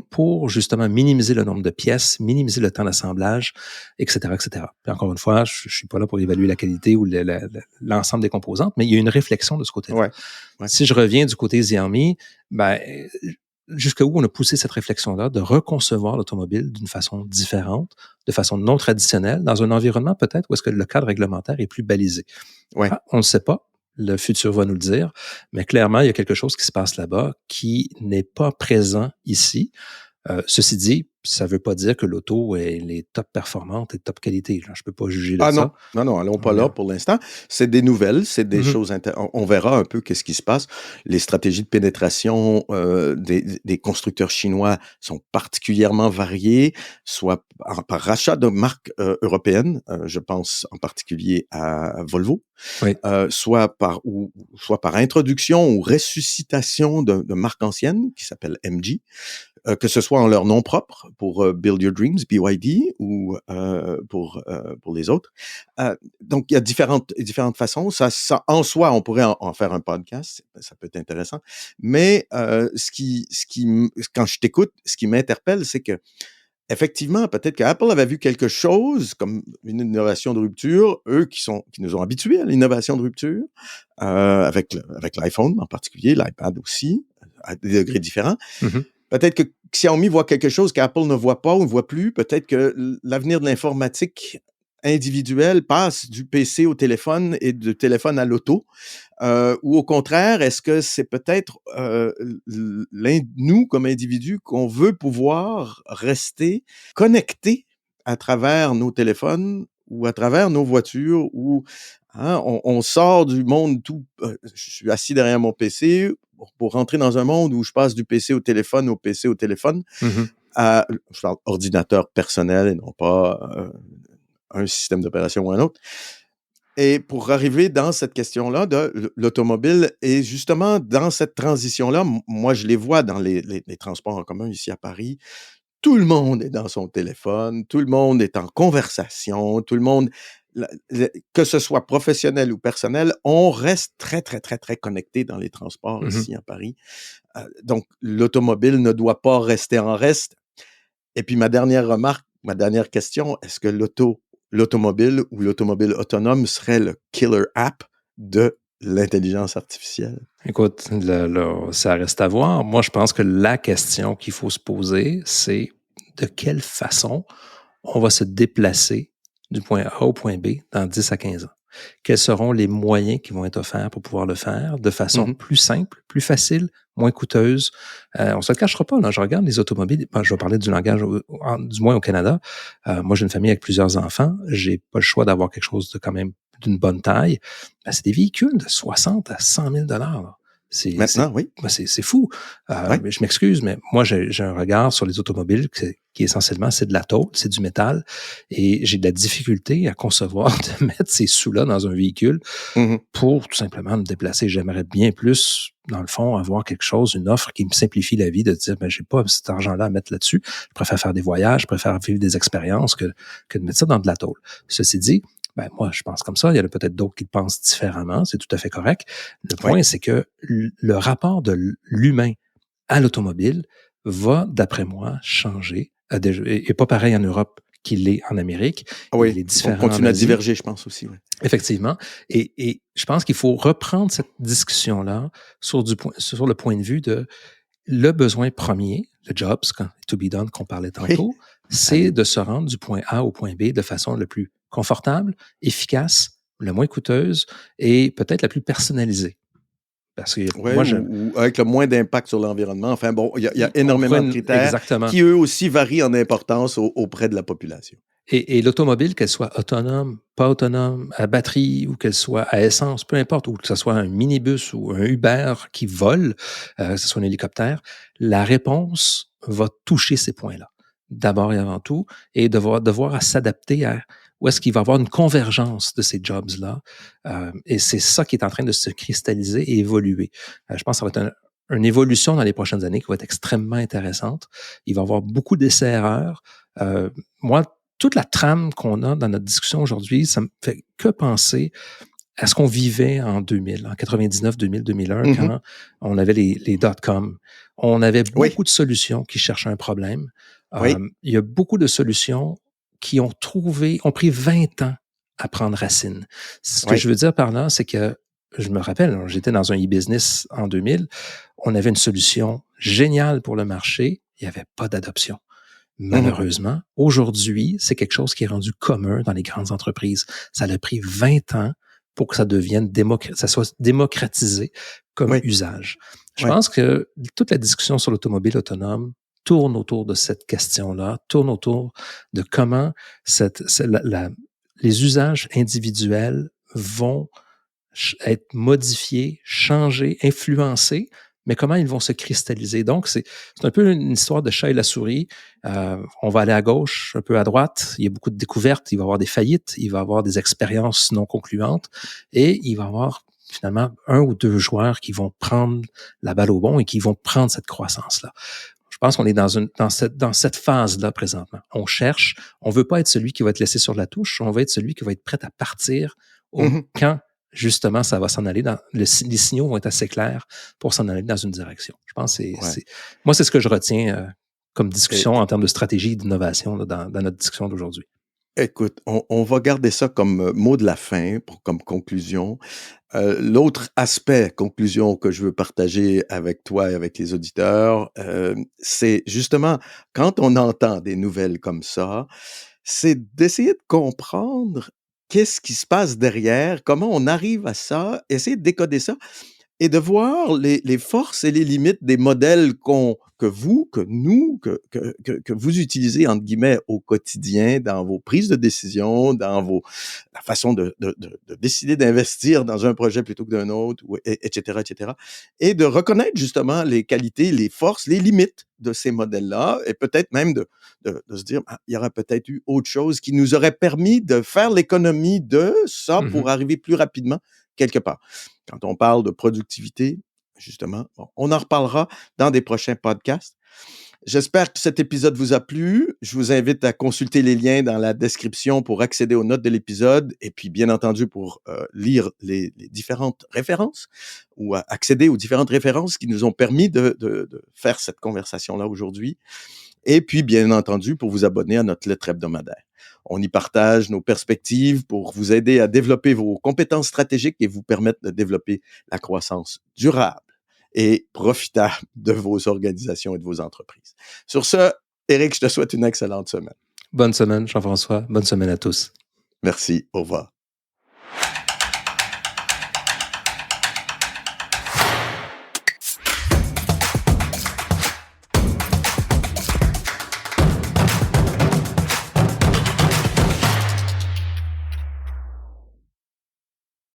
pour justement minimiser le nombre de pièces, minimiser le temps d'assemblage, etc., etc. Puis encore une fois, je ne suis pas là pour évaluer la qualité ou l'ensemble des composantes, mais il y a une réflexion de ce côté-là. Ouais. Si je reviens du côté Xiaomi, jusqu'à où on a poussé cette réflexion-là de reconcevoir l'automobile d'une façon différente, de façon non traditionnelle, dans un environnement peut-être où est-ce que le cadre réglementaire est plus balisé. Ouais. On ne le sait pas, le futur va nous le dire, mais clairement, il y a quelque chose qui se passe là-bas qui n'est pas présent ici. Ceci dit, ça ne veut pas dire que l'auto est top performante et top qualité. Là, je ne peux pas juger de ça. Non, allons pas là pour l'instant. C'est des nouvelles, c'est des choses... On verra un peu qu'est-ce qui se passe. Les stratégies de pénétration des constructeurs chinois sont particulièrement variées, soit par rachat de marques européennes, je pense en particulier à Volvo, soit par introduction ou ressuscitation de marques anciennes qui s'appellent MG. Que ce soit en leur nom propre pour Build Your Dreams, BYD, ou pour les autres. Donc, il y a différentes façons. Ça, en soi, on pourrait en faire un podcast. Ça peut être intéressant. Mais quand je t'écoute, ce qui m'interpelle, c'est que effectivement, peut-être qu'Apple avait vu quelque chose comme une innovation de rupture, eux qui nous ont habitués à l'innovation de rupture, avec l'iPhone en particulier, l'iPad aussi, à des degrés différents. Peut-être que Xiaomi voit quelque chose qu'Apple ne voit pas ou ne voit plus. Peut-être que l'avenir de l'informatique individuel passe du PC au téléphone et du téléphone à l'auto? Ou au contraire, est-ce que c'est peut-être nous, comme individus, qu'on veut pouvoir rester connectés à travers nos téléphones ou à travers nos voitures ou hein, on sort du monde tout. Je suis assis derrière mon PC pour rentrer dans un monde où je passe du PC au PC au téléphone. Mhm. Je parle ordinateur personnel et non pas un système d'opération ou un autre. Et pour arriver dans cette question-là de l'automobile et justement dans cette transition-là, moi je les vois dans les transports en commun ici à Paris. Tout le monde est dans son téléphone, tout le monde est en conversation, tout le monde, que ce soit professionnel ou personnel, on reste très, très, très, très connecté dans les transports Mhm. ici à Paris. Donc, l'automobile ne doit pas rester en reste. Et puis ma dernière remarque, ma dernière question, est-ce que l'automobile ou l'automobile autonome serait le killer app de l'intelligence artificielle? Écoute, ça reste à voir. Moi, je pense que la question qu'il faut se poser, c'est de quelle façon on va se déplacer du point A au point B dans 10 à 15 ans. Quels seront les moyens qui vont être offerts pour pouvoir le faire de façon Mhm. plus simple, plus facile, moins coûteuse? On ne se le cachera pas, là, je regarde les automobiles, je vais parler du langage, du moins au Canada. Moi, j'ai une famille avec plusieurs enfants. J'ai pas le choix d'avoir quelque chose de quand même d'une bonne taille. Ben, c'est des véhicules de 60 à 100 000 là. Maintenant, oui. C'est fou. Ouais. Mais je m'excuse, mais moi, j'ai un regard sur les automobiles qui essentiellement, c'est de la tôle, c'est du métal. Et j'ai de la difficulté à concevoir de mettre ces sous-là dans un véhicule Mhm. pour tout simplement me déplacer. J'aimerais bien plus, dans le fond, avoir quelque chose, une offre qui me simplifie la vie, de dire, ben, j'ai pas cet argent-là à mettre là-dessus. Je préfère faire des voyages, je préfère vivre des expériences que de mettre ça dans de la tôle. Ceci dit, ben, moi, je pense comme ça. Il y en a peut-être d'autres qui pensent différemment. C'est tout à fait correct. Le Oui. point, c'est que le rapport de l'humain à l'automobile va, d'après moi, changer. Et pas pareil en Europe qu'il l'est en Amérique. Il Oui. est On différent en continue à Asie. diverger, je pense aussi. Oui. Effectivement. Et je pense qu'il faut reprendre cette discussion-là sur le point de vue de le besoin premier, le jobs, to be done qu'on parlait Oui. tantôt, c'est Allez. de se rendre du point A au point B de façon le plus confortable, efficace, la moins coûteuse et peut-être la plus personnalisée. Parce que Oui, moi, ou avec le moins d'impact sur l'environnement. Enfin bon, il y a on pourrait énormément de critères exactement. qui, eux aussi, varient en importance auprès de la population. Et l'automobile, qu'elle soit autonome, pas autonome, à batterie ou qu'elle soit à essence, peu importe, ou que ce soit un minibus ou un Uber qui vole, que ce soit un hélicoptère, la réponse va toucher ces points-là, d'abord et avant tout, et devoir à s'adapter à où est-ce qu'il va y avoir une convergence de ces jobs-là. Et c'est ça qui est en train de se cristalliser et évoluer. Je pense que ça va être une évolution dans les prochaines années qui va être extrêmement intéressante. Il va y avoir beaucoup d'essais-erreurs. Moi, toute la trame qu'on a dans notre discussion aujourd'hui, ça me fait que penser à ce qu'on vivait en 2000, en 99, 2000, 2001, Mhm. quand on avait les dot-com. On avait Oui, beaucoup de solutions qui cherchaient un problème. oui. Il y a beaucoup de solutions qui ont pris 20 ans à prendre racine. Ce que Oui. je veux dire par là, c'est que je me rappelle, j'étais dans un e-business en 2000, on avait une solution géniale pour le marché, il n'y avait pas d'adoption. Mhm. Malheureusement, aujourd'hui, c'est quelque chose qui est rendu commun dans les grandes entreprises. Ça a pris 20 ans pour que ça devienne ça soit démocratisé comme Oui. usage. Je Oui. pense que toute la discussion sur l'automobile autonome tourne autour de cette question-là, tourne autour de comment les usages individuels vont être modifiés, changés, influencés, mais comment ils vont se cristalliser. Donc, c'est un peu une histoire de chat et la souris. On va aller à gauche, un peu à droite. Il y a beaucoup de découvertes. Il va y avoir des faillites. Il va y avoir des expériences non concluantes. Et il va y avoir finalement un ou deux joueurs qui vont prendre la balle au bon et qui vont prendre cette croissance-là. Je pense qu'on est dans cette phase-là présentement. On cherche, on veut pas être celui qui va être laissé sur la touche, on veut être celui qui va être prêt à partir Mhm. quand justement ça va s'en aller les signaux vont être assez clairs pour s'en aller dans une direction. Je pense que Ouais. moi, c'est ce que je retiens comme Et, discussion en termes de stratégie et d'innovation là, dans notre discussion d'aujourd'hui. écoute, on va garder ça comme mot de la fin, comme conclusion. L'autre aspect, conclusion que je veux partager avec toi et avec les auditeurs, c'est justement quand on entend des nouvelles comme ça, c'est d'essayer de comprendre qu'est-ce qui se passe derrière, comment on arrive à ça, essayer de décoder ça et de voir les forces et les limites des modèles que vous utilisez, entre guillemets, au quotidien, dans vos prises de décision, la façon de décider d'investir dans un projet plutôt que d'un autre, et cetera, et cetera. Et de reconnaître justement les qualités, les forces, les limites de ces modèles-là, et peut-être même de se dire, ah, il y aurait peut-être eu autre chose qui nous aurait permis de faire l'économie de ça pour arriver plus rapidement quelque part. Quand on parle de productivité, justement, bon, on en reparlera dans des prochains podcasts. J'espère que cet épisode vous a plu. Je vous invite à consulter les liens dans la description pour accéder aux notes de l'épisode et puis, bien entendu, pour lire les différentes références ou accéder aux différentes références qui nous ont permis de faire cette conversation-là aujourd'hui. Et puis, bien entendu, pour vous abonner à notre lettre hebdomadaire. On y partage nos perspectives pour vous aider à développer vos compétences stratégiques et vous permettre de développer la croissance durable et profitable de vos organisations et de vos entreprises. Sur ce, Éric, je te souhaite une excellente semaine. Bonne semaine, Jean-François. Bonne semaine à tous. Merci. Au revoir.